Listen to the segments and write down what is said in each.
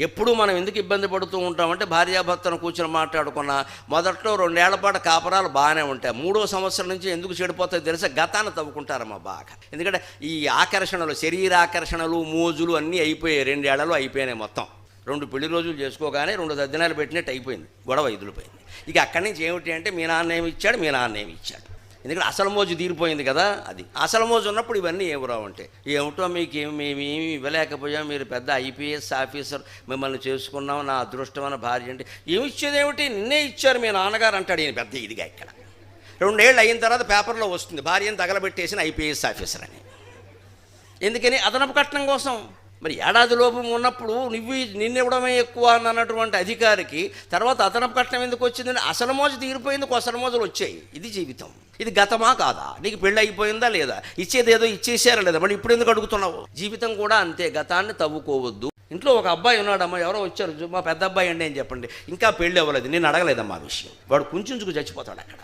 ఎప్పుడు మనం ఎందుకు ఇబ్బంది పడుతూ ఉంటామంటే భార్యాభర్తను కూర్చొని మాట్లాడుకున్న మొదట్లో 2 ఏళ్ల పాటు కాపరాలు బాగానే ఉంటాయి. 3వ సంవత్సరం నుంచి ఎందుకు చెడిపోతాయో తెలిసే గతాన్ని తవ్వుకుంటారమ్మా బాగా. ఎందుకంటే ఈ ఆకర్షణలు, శరీర ఆకర్షణలు, మోజులు అన్నీ అయిపోయాయి. 2 ఏళ్లలో అయిపోయినాయి మొత్తం. 2 పెళ్లి రోజులు చేసుకోగానే 2 దద్దినాలు పెట్టినట్టు అయిపోయింది, గొడవ ఎదులుపోయింది. ఇక అక్కడి నుంచి ఏమిటి అంటే మీ నాన్న ఏమి ఇచ్చాడు, మీ నాన్న ఏమి ఇచ్చాడు. ఎందుకంటే అసలు మోజు తీరిపోయింది కదా. అది అసలు మోజు ఉన్నప్పుడు ఇవన్నీ ఏమిరావు అంటే ఏమిటో మీకు మేమేమి ఇవ్వలేకపోయాం, మీరు పెద్ద ఐపీఎస్ ఆఫీసర్, మిమ్మల్ని చేసుకున్నాం, నా అదృష్టమైన భార్య అంటే ఏమి ఇచ్చేది ఏమిటి, నిన్నే ఇచ్చారు మీ నాన్నగారు అంటాడు ఈయన పెద్ద ఇదిగా. ఇక్కడ 2 ఏళ్ళు అయిన తర్వాత పేపర్లో వస్తుంది భార్యను తగలబెట్టేసిన ఐపీఎస్ ఆఫీసర్ అని. ఎందుకని అదనపు కట్నం కోసం. మరి ఏడాది లోపం ఉన్నప్పుడు నిన్నివ్వడమే ఎక్కువ అన్నటువంటి అధికారికి తర్వాత అదనపు కట్నం ఎందుకు వచ్చిందని అసలు మోజు తీరిపోయింది, కొసలు మోజులు వచ్చాయి. ఇది జీవితం. ఇది గతమా కాదా, నీకు పెళ్ళి అయిపోయిందా లేదా, ఇచ్చేదేదో ఇచ్చేసారా లేదా, మళ్ళీ ఇప్పుడు ఎందుకు అడుగుతున్నావు. జీవితం కూడా అంతే, గతాన్ని తవ్వుకోవద్దు. ఇంట్లో ఒక అబ్బాయి ఉన్నాడమ్మా, ఎవరో వచ్చారు, మా పెద్ద అబ్బాయి అండి అని చెప్పండి, ఇంకా పెళ్ళి అవ్వలేదు, నేను అడగలేదమ్మా ఆ విషయం. వాడు కుంచుకు చచ్చిపోతాడు అక్కడ.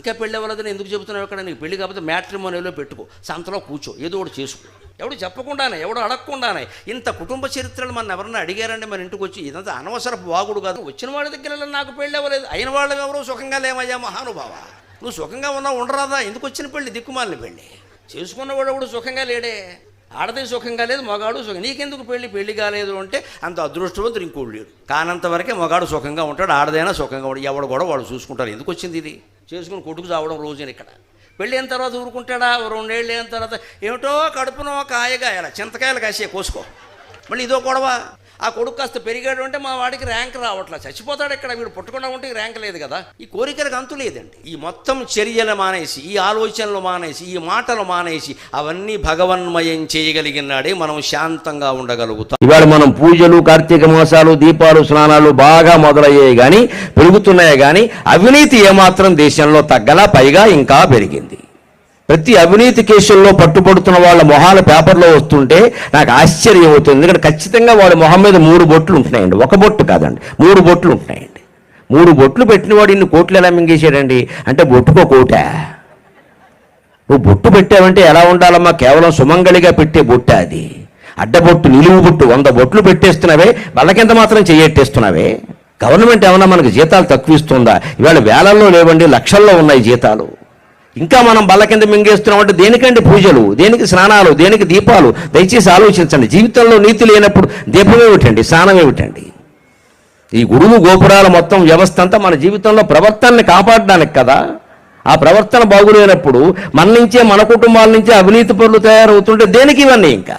ఇంకా పెళ్ళి అవ్వలేదని ఎందుకు చెబుతున్నావు అక్కడ, నీకు పెళ్ళి కాకపోతే మ్యాట్రిమోనీలో పెట్టుకో, సంతలో కూర్చో, ఏదో ఒకటి చేసుకో. ఎవడు చెప్పకుండానే, ఎవడు అడగకుండానే. ఇంత కుటుంబ చరిత్రలు మన ఎవరన్నా అడిగారండి మన ఇంటికి వచ్చి, ఇదంతా అనవసరపు వాగుడు కాదు. వచ్చిన వాళ్ళ దగ్గర నాకు పెళ్ళి అవ్వలేదు, అయిన వాళ్ళు ఎవరో సుఖంగా లేమయ్యా మహానుభావ, నువ్వు సుఖంగా ఉన్నావు ఉండరాదా, ఎందుకు వచ్చిన పెళ్ళి, దిక్కుమాలిన పెళ్ళి. చేసుకున్నవాడు ఎవడు సుఖంగా లేడే, ఆడదే సుఖంగా లేదు, మగాడు సుఖం. నీకెందుకు పెళ్ళి కాలేదు అంటే అంత అదృష్టవంతుడు ఇంకోడు లేడు. కానంత వరకే మగాడు సుఖంగా ఉంటాడు, ఆడదైనా సుఖంగా ఉంటాడు. ఎవడు కూడా వాడు చూసుకుంటారు. ఎందుకు వచ్చింది ఇది, చేసుకుని కొట్టుకు చావడం రోజున. ఇక్కడ పెళ్ళి అయిన తర్వాత ఊరుకుంటాడా, 2 ఏళ్ళు అయిన తర్వాత ఏమిటో కడుపునో కాయగాయాల చింతకాయలు కాసే కోసుకో, మళ్ళీ ఇదో గొడవ. ఆ కొడుకు కాస్త పెరిగాడు అంటే మా వాడికి ర్యాంక్ రావట్లా, చచ్చిపోతాడు. ఇక్కడ వీడు పుట్టకుండా ఉంటే ర్యాంక్ లేదు కదా. ఈ కోరికలకు అంతు లేదండి. ఈ మొత్తం చర్యలు మానేసి, ఈ ఆలోచనలు మానేసి, ఈ మాటలు మానేసి అవన్నీ భగవన్మయం చేయగలిగినాడే మనం శాంతంగా ఉండగలుగుతాం. ఇవాళ మనం పూజలు, కార్తీక మాసాలు, దీపాలు, స్నానాలు బాగా మొదలయ్యాయి కానీ, పెరుగుతున్నాయి కానీ అవినీతి ఏమాత్రం దేశంలో తగ్గలా, పైగా ఇంకా పెరిగింది. ప్రతి అవినీతి కేసుల్లో పట్టుబడుతున్న వాళ్ళ మొహాల పేపర్లో వస్తుంటే నాకు ఆశ్చర్యం అవుతుంది. ఎందుకంటే ఖచ్చితంగా వాళ్ళ మొహం మీద 3 బొట్లు ఉంటున్నాయండి. 1 బొట్టు కాదండి, 3 బొట్లు ఉంటున్నాయండి. 3 బొట్లు పెట్టిన వాడు ఇన్ని కోట్లు ఎలా మింగేశాడండి అంటే, బొట్టుకో కోట. నువ్వు బొట్టు పెట్టావంటే ఎలా ఉండాలమ్మా, కేవలం సుమంగళిగా పెట్టే బొట్టు అది. అడ్డబొట్టు, నిలువు బొట్టు 100 బొట్లు పెట్టేస్తున్నావే, వాళ్ళకింత మాత్రం చెయ్యెట్టేస్తున్నావే. గవర్నమెంట్ ఏమన్నా మనకు జీతాలు తక్కువ ఇస్తుందా? ఇవాళ వేలల్లో లేవండి, లక్షల్లో ఉన్నాయి జీతాలు. ఇంకా మనం బల్ల కింద మింగేస్తున్నామంటే దేనికండి పూజలు, దేనికి స్నానాలు, దేనికి దీపాలు? దయచేసి ఆలోచించండి. జీవితంలో నీతి లేనప్పుడు దీపం ఏమిటండి, స్నానం ఏమిటండి? ఈ గురువు గోపురాల మొత్తం వ్యవస్థ అంతా మన జీవితంలో ప్రవర్తనని కాపాడడానికి కదా. ఆ ప్రవర్తన బాగులేనప్పుడు మన నుంచే, మన కుటుంబాల నుంచే అవినీతి పనులు తయారవుతుంటే దేనికి ఇవన్నీ ఇంకా